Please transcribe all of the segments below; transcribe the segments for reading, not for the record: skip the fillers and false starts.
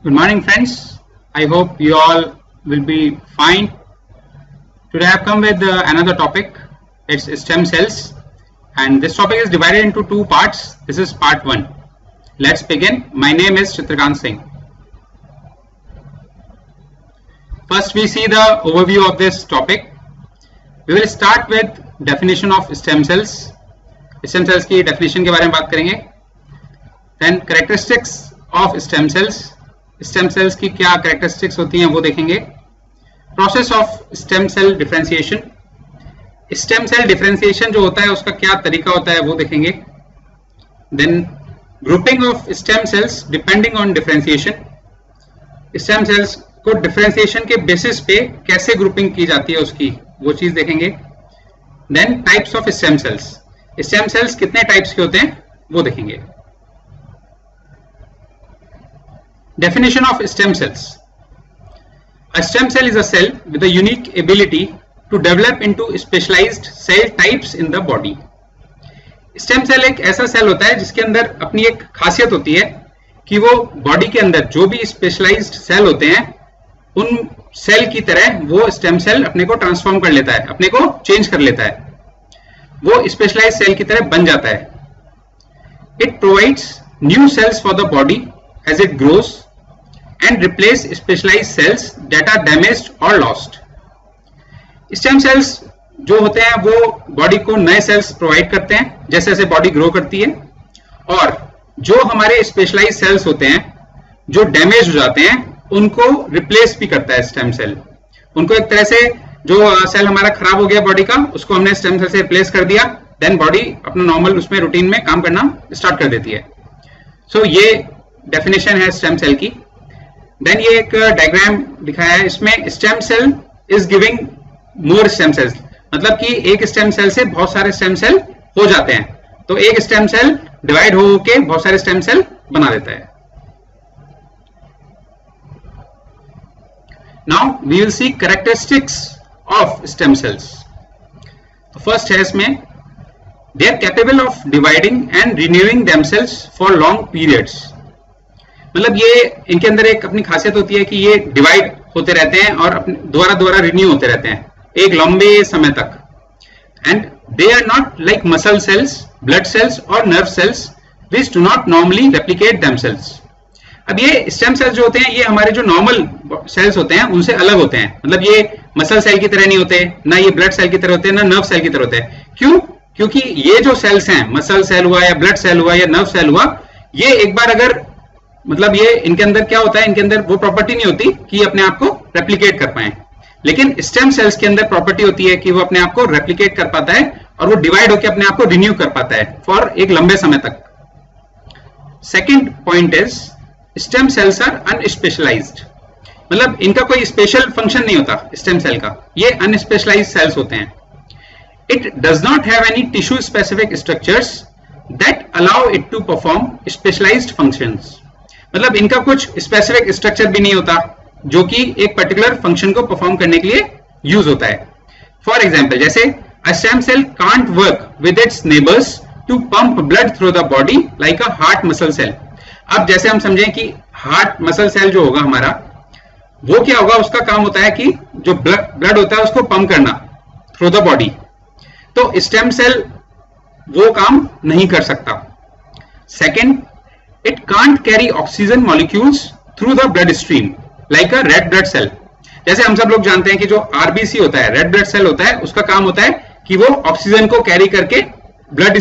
Good morning, friends. I hope you all will be fine. Today I have come with another topic. It's stem cells, and this topic is divided into two parts. This is part 1. Let's begin. My name is Chitrakan Singh. First, we see the overview of this topic. We will start with definition of stem cells. Stem cells की definition के बारे में बात करेंगे. Then characteristics of stem cells. Stem cells की क्या characteristics होती हैं वो देखेंगे. Process of stem cell differentiation. Stem cell differentiation जो होता है उसका क्या तरीका होता है वो देखेंगे. Then grouping of stem cells depending on differentiation. Stem cells को डिफरेंशिएशन के बेसिस पे कैसे ग्रुपिंग की जाती है उसकी वो चीज देखेंगे. Then types of stem cells. Stem cells कितने टाइप्स के होते हैं वो देखेंगे. Definition of stem cells. A stem cell is a cell with a unique ability to develop into specialized cell types in the body. Stem cell एक ऐसा cell होता है जिसके अंदर अपनी एक खासियत होती है कि वो बॉडी के अंदर जो भी स्पेशलाइज्ड सेल होते हैं उन सेल की तरह वो स्टेम सेल अपने को ट्रांसफॉर्म कर लेता है, अपने को चेंज कर लेता है, वो स्पेशलाइज्ड सेल की तरह बन जाता है. It provides new cells for the body as it grows and replace specialized cells that are damaged or lost. Stem cells जो होते हैं वो बॉडी को नए सेल्स प्रोवाइड करते हैं जैसे जैसे बॉडी ग्रो करती है, और जो हमारे स्पेशलाइज्ड सेल्स होते हैं जो डैमेज हो जाते हैं उनको रिप्लेस भी करता है स्टेम सेल. उनको एक तरह से जो सेल हमारा खराब हो गया बॉडी का उसको हमने स्टेम सेल से रिप्लेस कर दिया, देन बॉडी अपना नॉर्मल उसमें रूटीन में काम करना स्टार्ट कर देती है. सो ये डेफिनेशन है स्टेम सेल की. देन ये एक डायग्राम दिखाया है, इसमें stem cell is giving more stem cells, मतलब कि एक स्टेम सेल से बहुत सारे स्टेम सेल हो जाते हैं, तो एक स्टेम सेल डिवाइड हो के बहुत सारे स्टेम सेल बना देता है. Now we will see characteristics of stem cells. First है इसमें they are capable of dividing and renewing themselves for long periods. मतलब ये इनके अंदर एक अपनी खासियत होती है कि ये डिवाइड होते रहते हैं और दोबारा रिन्यू होते रहते हैं एक लंबे समय तक. And they are not like muscle cells, blood cells और nerve cells which do not normally replicate themselves. अब ये स्टेम सेल्स जो होते हैं ये हमारे जो नॉर्मल सेल्स होते हैं उनसे अलग होते हैं. मतलब ये मसल सेल की तरह नहीं होते, ना ये ब्लड सेल की तरह होते हैं, ना नर्व सेल की तरह होते हैं. क्यों? क्योंकि ये जो सेल्स हैं, मसल सेल हुआ या ब्लड सेल हुआ या नर्व सेल हुआ, ये एक बार अगर मतलब ये इनके अंदर क्या होता है, इनके अंदर वो प्रॉपर्टी नहीं होती कि अपने आप को रेप्लिकेट कर पाए. लेकिन स्टेम सेल्स के अंदर प्रॉपर्टी होती है कि वो अपने आप को रेप्लिकेट कर पाता है और वो डिवाइड होकर अपने आप को रिन्यू कर पाता है फॉर एक लंबे समय तक. Second point is stem cells are unspecialised. मतलब इनका कोई स्पेशल फंक्शन नहीं होता स्टेम सेल का, ये अनस्पेशलाइज्ड सेल्स होते हैं. It does not have any tissue specific structures that allow it to perform specialised functions. मतलब इनका कुछ स्पेसिफिक स्ट्रक्चर भी नहीं होता जो कि एक पर्टिकुलर फंक्शन को परफॉर्म करने के लिए यूज होता है. फॉर एग्जांपल जैसे a stem cell can't work with its neighbours to pump blood through the body like a heart muscle cell. अब जैसे हम समझें कि हार्ट मसल सेल जो होगा हमारा, वो क्या होगा, उसका काम होता है कि जो ब्लड होता है उसको पंप करना थ्रू द बॉडी. तो स्टेम सेल वो काम नहीं कर सकता. Second, it can't carry oxygen molecules through the blood stream like a red blood cell. जैसे हम सब लोग जानते हैं कि जो आरबीसी होता है, रेड ब्लड सेल होता है, उसका काम होता है कि वो ऑक्सीजन को कैरी करके ब्लड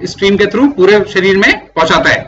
स्ट्रीम के थ्रू पूरे शरीर में पहुंचाता है.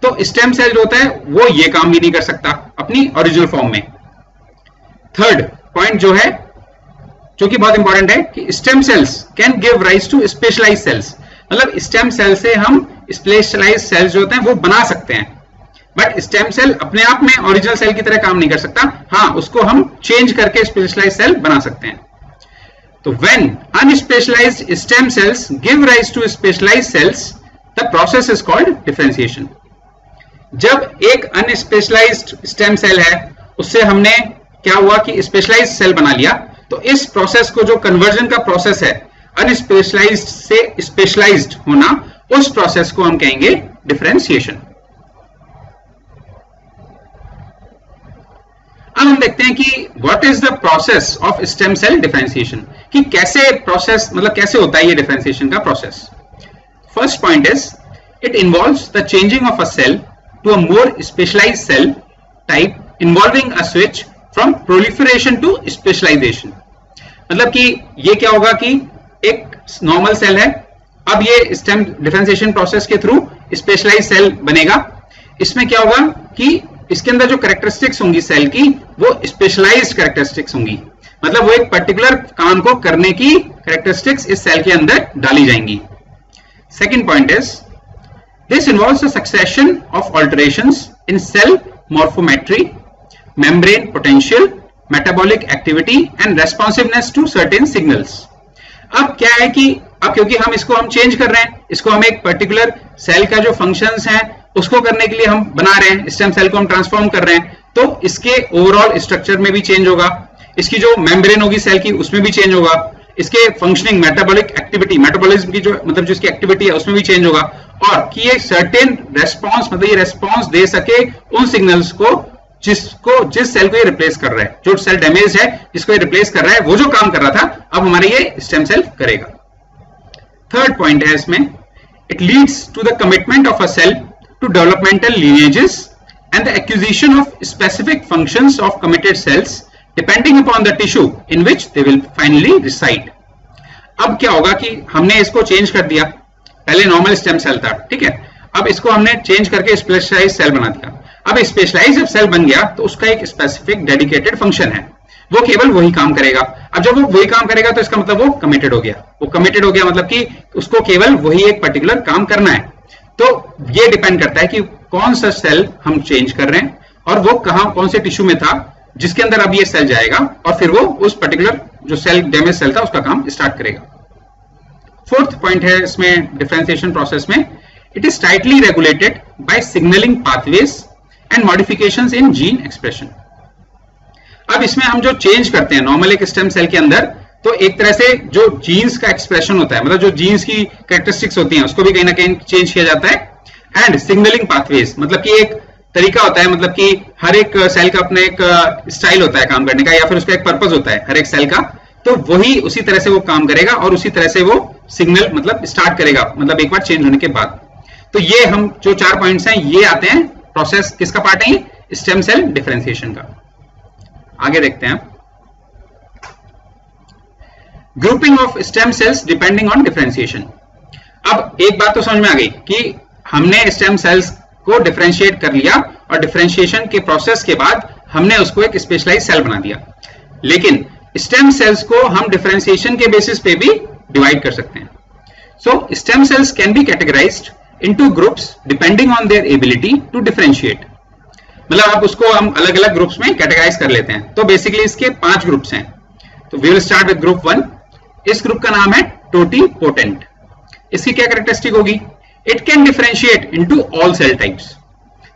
तो स्टेम सेल जो होता है वो ये काम भी नहीं कर सकता अपनी ओरिजिनल फॉर्म में. थर्ड पॉइंट जो है, जो कि बहुत इंपॉर्टेंट है, कि stem cells can give rise to specialised cells. मतलब स्टेम सेल से हम स्पेशलाइज्ड सेल्स जो होते हैं वो बना सकते हैं, बट स्टेम सेल अपने आप में ओरिजिनल सेल की तरह काम नहीं कर सकता. हाँ, उसको हम चेंज करके स्पेशलाइज्ड सेल बना सकते हैं. तो when unspecialised stem cells give rise to specialised cells the process is called differentiation. जब एक अनस्पेशलाइज्ड स्टेम सेल है उससे हमने क्या हुआ कि स्पेशलाइज्ड सेल बना लिया, तो इस प्रोसेस को जो कन्वर्जन का प्रोसेस है अनस्पेशलाइज्ड से स्पेशलाइज्ड होना, उस प्रोसेस को हम कहेंगे डिफरेंशिएशन. अब हम देखते हैं कि what is the process of stem cell differentiation, कि कैसे प्रोसेस मतलब कैसे होता है ये डिफरेंशिएशन का process. First point is it involves the changing of a cell to a more specialised cell type involving a switch from proliferation to specialisation. मतलब कि ये क्या होगा कि एक नॉर्मल सेल है, अब ये स्टेम डिफरेंशिएशन प्रोसेस के थ्रू स्पेशलाइज्ड सेल बनेगा। इसमें क्या होगा कि इसके अंदर जो कैरेक्टरिस्टिक्स होंगी सेल की वो स्पेशलाइज्ड कैरेक्टरिस्टिक्स होंगी, मतलब वो एक पर्टिकुलर काम को करने की कैरेक्टरिस्टिक्स इस सेल के अंदर डाली जाएंगी। Second point is this involves a succession of alterations in cell morphometry, membrane potential, metabolic activity and responsiveness to certain signals. अब क्या है कि अब क्योंकि हम इसको चेंज कर रहे हैं, इसको हम एक पर्टिकुलर सेल का जो फंक्शंस हैं उसको करने के लिए हम बना रहे हैं, स्टेम सेल को हम ट्रांसफॉर्म कर रहे हैं, तो इसके ओवरऑल स्ट्रक्चर में भी चेंज होगा, इसकी जो मेम्ब्रेन होगी सेल की उसमें भी चेंज होगा, इसके फंक्शनिंग मेटाबॉलिक एक्टिविटी मेटाबॉलिज्म की जो मतलब जिसकी एक्टिविटी है उसमें भी चेंज होगा, और कि ये सर्टेन रेस्पॉन्स मतलब ये रेस्पॉन्स दे सके उन सिग्नल्स को जिस सेल को ये रिप्लेस कर रहा है, जो सेल डैमेज है जिसको ये रिप्लेस कर रहा है, वो जो काम कर रहा था अब हमारे ये स्टेम सेल करेगा। थर्ड पॉइंट है इसमें it leads to the commitment of a cell to developmental lineages and the acquisition of specific functions of committed cells depending upon the tissue in which they will finally reside। अब क्या होगा कि हमने इसको change कर दिया, पहले normal stem cell था, ठीक है, अब इसको हमने चेंज करके स्पेशलाइज्ड सेल बना दिया। अब स्पेशलाइज्ड जब सेल बन गया तो उसका एक स्पेसिफिक डेडिकेटेड फंक्शन है, वो केवल वही काम करेगा। अब जब वो वही काम करेगा तो इसका मतलब वो कमिटेड हो गया, वो कमिटेड हो गया मतलब कि उसको केवल वही एक पर्टिकुलर काम करना है। तो ये डिपेंड करता है कि कौन सा सेल हम चेंज कर रहे हैं और वो कहां कौन से टिश्यू में था जिसके अंदर अब ये सेल जाएगा और फिर वो उस पर्टिकुलर जो सेल डैमेज सेल था उसका काम स्टार्ट करेगा। फोर्थ पॉइंट है इसमें डिफरेंशिएशन प्रोसेस में it is tightly regulated by signalling pathways and modifications in gene expression. अब इसमें हम जो चेंज करते हैं नॉर्मल एक स्टेम सेल के अंदर, तो एक तरह से जो जीन्स का एक्सप्रेशन होता है मतलब जो जीन्स की कैरेक्टरिस्टिक्स होती हैं उसको भी कहीं ना कहीं चेंज किया जाता है। एंड सिग्नलिंग पाथवेज मतलब कि एक तरीका होता है, मतलब कि हर एक सेल का अपना एक स्टाइल होता है काम करने का या फिर उसका एक पर्पस होता है हर एक सेल का, तो वही उसी तरह से वो काम करेगा और उसी तरह से वो सिग्नल मतलब स्टार्ट करेगा मतलब एक बार चेंज होने के बाद। तो ये हम जो 4 पॉइंट्स हैं ये आते हैं प्रोसेस किसका पार्ट है, स्टेम सेल डिफरेंशिएशन का। आगे देखते हैं grouping of stem cells depending on differentiation. अब एक बात तो समझ में आ गई कि हमने स्टेम सेल्स को डिफरेंशिएट कर लिया और डिफरेंशिएशन के प्रोसेस के बाद हमने उसको एक स्पेशलाइज्ड सेल बना दिया, लेकिन स्टेम सेल्स को हम डिफरेंशिएशन के बेसिस पे भी डिवाइड कर सकते हैं। So stem cells can be categorised into groups depending on their ability to differentiate. मतलब आप उसको हम अलग अलग ग्रुप्स में कैटेगराइज कर लेते हैं। तो बेसिकली इसके 5 ग्रुप्स हैं। तो we will start with group 1। इस ग्रुप का नाम है टोटीपोटेंट। इसकी क्या कैरेक्टरिस्टिक होगी, it can differentiate into all cell types.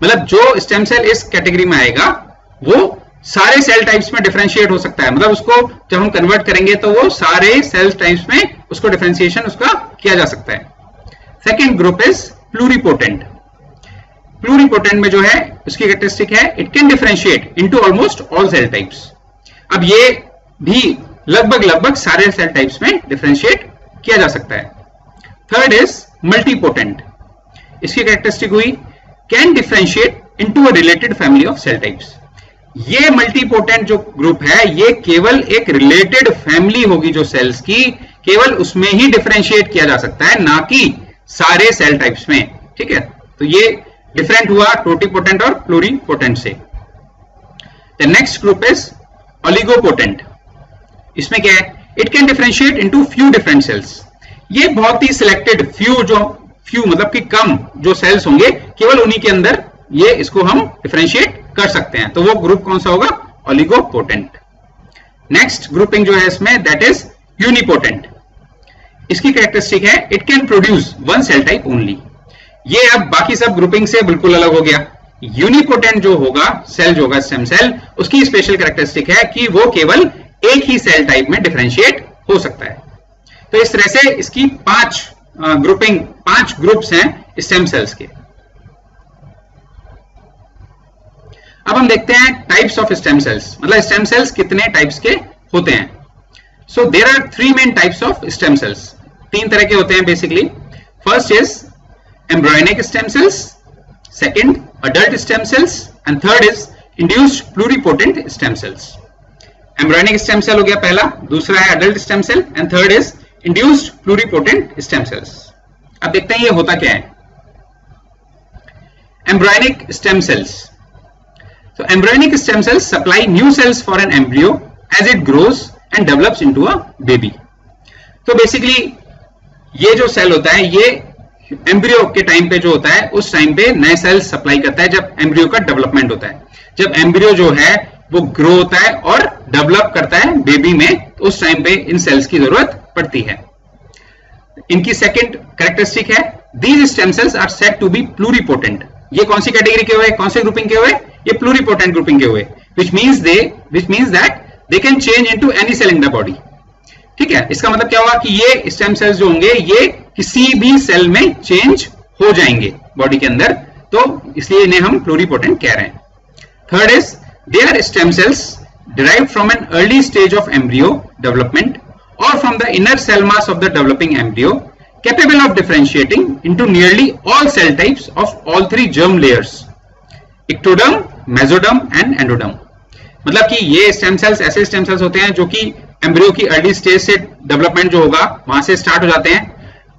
मतलब जो स्टेम सेल इस कैटेगरी में आएगा वो सारे सेल टाइप्स में डिफरेंशिएट हो सकता है, मतलब उसको जब हम कन्वर्ट करेंगे तो वो सारे सेल टाइप्स में उसको डिफरेंशिएशन उसका किया जा सकता है। Second group is pluripotent. Pluripotent में जो है उसकी कैरेक्टरिस्टिक है it can differentiate into almost all cell types. अब ये भी लगभग सारे सेल टाइप्स में डिफरेंशिएट किया जा सकता है। Third is multipotent. इसकी कैरेक्टरिस्टिक हुई can differentiate into a related family of cell types. ये मल्टीपोटेंट जो ग्रुप है ये केवल एक रिलेटेड फैमिली होगी जो सेल्स की, केवल उसमें ही डिफरेंशिएट किया जा सकता है, ना कि सारे सेल टाइप्स में। ठीक है, तो ये डिफरेंट हुआ टोटीपोटेंट और प्लूरिपोटेंट से। The next group is oligopotent. इसमें क्या है, it can differentiate into few different cells. ये बहुत ही सिलेक्टेड फ्यू मतलब कि कम जो सेल्स होंगे केवल उन्हीं के अंदर ये इसको हम डिफरेंशिएट कर सकते हैं। तो वो ग्रुप कौन सा होगा, ओलिगोपोटेंट। नेक्स्ट ग्रुपिंग जो है इसमें दैट इज यूनिपोटेंट। इसकी कैरेक्टरिस्टिक है it can produce one cell type only. ये अब बाकी सब ग्रुपिंग से बिल्कुल अलग हो गया। यूनिपोटेंट जो होगा सेल जो होगा स्टेम सेल, उसकी स्पेशल कैरेक्टरिस्टिक है कि वो केवल एक ही सेल टाइप में डिफरेंशिएट हो सकता है। तो इस तरह से इसकी 5 ग्रुप्स हैं स्टेम सेल्स के। अब हम देखते हैं टाइप्स ऑफ स्टेम सेल्स, मतलब स्टेम सेल्स कितने टाइप्स के होते हैं। So there are 3 main types of stem cells, 3 तरह के होते हैं basically. First is embryonic stem cells, second adult stem cells and third is induced pluripotent stem cells. Embryonic stem cell हो गया पहला, दूसरा है adult stem cell and third is induced pluripotent stem cells. अब देखते हैं ये होता क्या है। Embryonic stem sales, so embryonic stem cells supply new cells for an embryo as it grows and develops into a baby। तो basically ये जो सेल होता है ये एम्ब्रियो के टाइम पे जो होता है उस टाइम पे नए सेल्स सप्लाई करता है जब एम्ब्रियो का डेवलपमेंट होता है। जब एम्ब्रियो जो है वो ग्रो होता है और डेवलप करता है बेबी में, तो उस टाइम पे इन सेल्स की जरूरत पड़ती है। इनकी सेकंड कैरेक्टरिस्टिक है these stem cells are said to be pluripotent. ये कौन सी कैटेगरी के हुए, कौन से ग्रुपिंग के हुए, ये प्लूरिपोटेंट ग्रुपिंग के हुए, which means that they can change into any cell in the body। ठीक है, इसका मतलब क्या हुआ कि ये स्टेम सेल्स जो होंगे ये किसी भी सेल में चेंज हो जाएंगे बॉडी के अंदर, तो इसलिए इन्हें हम प्लूरिपोटेंट कह रहे हैं। Third is they are stem cells derived from an early stage of embryo development or from the inner cell mass of the developing embryo, capable of differentiating into nearly all cell types of all 3 germ layers, ectoderm, mesoderm and endoderm। मतलब कि ये stem cells ऐसे stem cells होते हैं जो कि embryo की early stage से डेवलपमेंट जो होगा वहां से स्टार्ट हो जाते हैं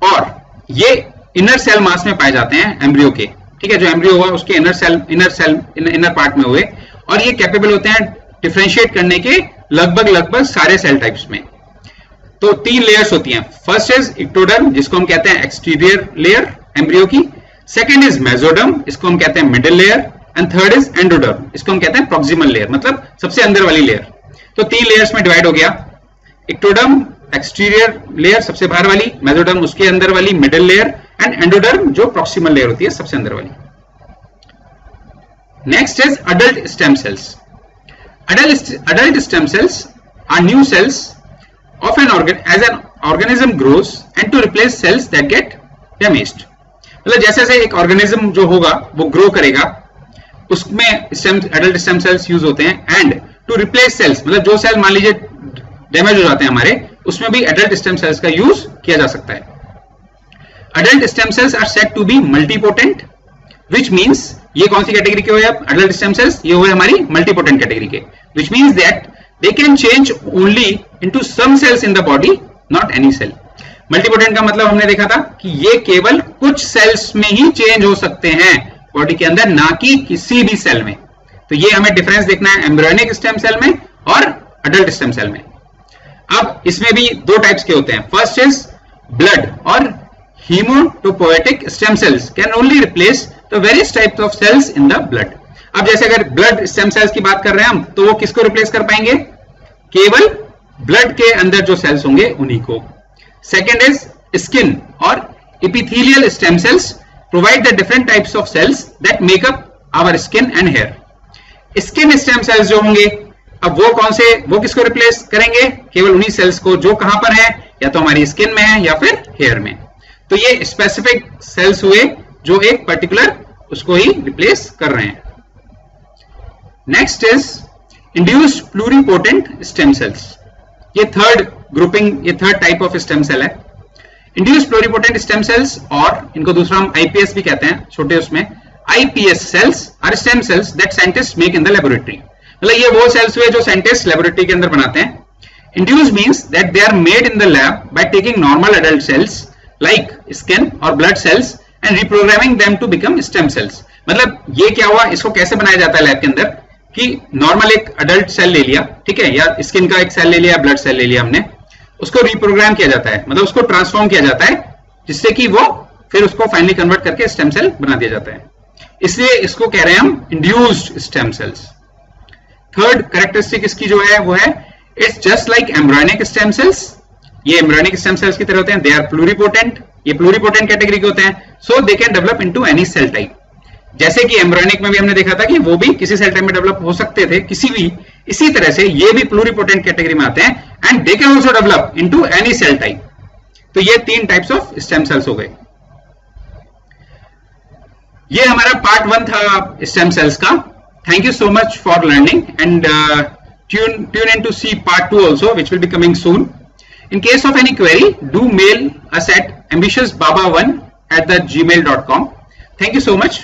और ये इनर सेल मास में पाए जाते हैं एम्ब्रियो के। ठीक है, जो एम्ब्रियो हुआ उसके इनर पार्ट में हुए और ये कैपेबल होते हैं डिफरेंशिएट करने के लगभग सारे सेल टाइप्स में। तो 3 लेयर्स होती हैं। फर्स्ट इज इक्टोडर्म जिसको हम कहते हैं एक्सटीरियर लेयर एम्ब्रियो की, सेकंड इज मेसोडर्म इसको हम कहते हैं middle layer and third is endoderm इसको हम कहते हैं प्रॉक्सिमल लेयर, मतलब सबसे अंदर वाली लेयर। तो 3 लेयर्स में डिवाइड हो गया, इक्टोडर्म एक्सटीरियर लेयर सबसे बाहर वाली, मेसोडर्म उसके अंदर वाली मिडिल लेयर एंड एंडोडर्म जो प्रॉक्सिमल लेयर होती है सबसे अंदर वाली। Next is adult stem sales. Adult stem cells are new cells of as an organism grows and to replace cells that get damaged। मतलब जैसे जैसे एक ऑर्गेनिज्म जो होगा वो ग्रो करेगा उसमें अडल्ट स्टेम सेल्स यूज होते हैं एंड टू रिप्लेस सेल्स, मतलब जो सेल मान लीजिए डैमेज हो जाते हैं हमारे, उसमें भी अडल्ट स्टेम सेल्स का यूज किया जा सकता है। Adult stem cells are said to be multipotent which means ये कौन सी कैटेगरी के हुए अब अडल्ट स्टेम सेल्स, ये हुए हमारी मल्टीपोटेंट कैटेगरी के, which means that they can change only into some cells in the body, not any cell। Multipotent का मतलब हमने देखा था कि ये केवल कुछ सेल्स में ही चेंज हो सकते हैं बॉडी के अंदर, ना कि किसी भी सेल में। तो ये हमें डिफरेंस देखना है एम्ब्रियोनिक स्टेम सेल में और अडल्ट स्टेम सेल में। अब इसमें भी 2 टाइप्स के होते हैं। फर्स्ट इज ब्लड और haematopoietic stem cells can only replace the various types of cells in the blood. अब जैसे अगर ब्लड स्टेम सेल्स की बात कर रहे हैं हम, तो वो किसको रिप्लेस कर पाएंगे, केवल ब्लड के अंदर जो सेल्स होंगे उन्हीं को। सेकेंड इज स्किन और epithelial stem cells provide the different types of cells that make up our skin and hair. Skin stem cells जो होंगे अब वो कौन से, वो किसको रिप्लेस करेंगे, केवल उन्हीं सेल्स को जो कहां पर है, या तो हमारी स्किन में है या फिर हेयर में। तो ये स्पेसिफिक सेल्स हुए जो एक पर्टिकुलर उसको ही रिप्लेस कर रहे हैं। Next is induced pluripotent stem cells. ये थर्ड ग्रुपिंग, ये third type of stem cell है। इंड्यूस्ड प्लूरिपोटेंट स्टेम सेल्स और इनको दूसरा हम आईपीएस भी कहते हैं छोटे, उसमें iPS cells are stem cells that scientist make in the laboratory. मतलब ये वो सेल्स हुए जो साइंटिस्ट लेबोरेटरी के अंदर बनाते हैं। Induced means that they are made in the lab by taking normal adult cells like skin और blood cells and reprogramming them to become stem cells. मतलब ये क्या हुआ, इसको कैसे बनाया जाता है लैब के अंदर कि नॉर्मल एक अडल्ट सेल ले लिया, ठीक है, या स्किन का एक सेल ले लिया, ब्लड सेल ले लिया हमने, उसको रिप्रोग्राम किया जाता है, मतलब उसको ट्रांसफॉर्म किया जाता है जिससे कि वो फिर उसको फाइनली कन्वर्ट करके स्टेम सेल बना दिया जाता है। इसलिए इसको कह रहे हैं हम induced stem cells. Third characteristic इसकी जो है वो है it's just like embryonic stem cells. ये एम्ब्रियोनिक स्टेम सेल्स की तरह होते हैं, दे आर प्लूरिपोटेंट, ये प्लूरिपोटेंट कैटेगरी के होते हैं, so they can develop into any cell type. जैसे कि एम्ब्रियोनिक में भी हमने देखा था कि वो भी किसी सेल टाइप में डेवलप हो सकते थे, किसी भी, इसी तरह से ये भी प्लूरिपोटेंट कैटेगरी में आते हैं and they can also develop into any cell type. तो ये 3 टाइप्स ऑफ स्टेम सेल्स हो गए। ये हमारा पार्ट 1 था स्टेम सेल्स का। Thank you so much for learning, and tune in to see part 2 also, which will be coming soon. In case of any query, do mail us at ambitiousbaba1@gmail.com. Thank you so much.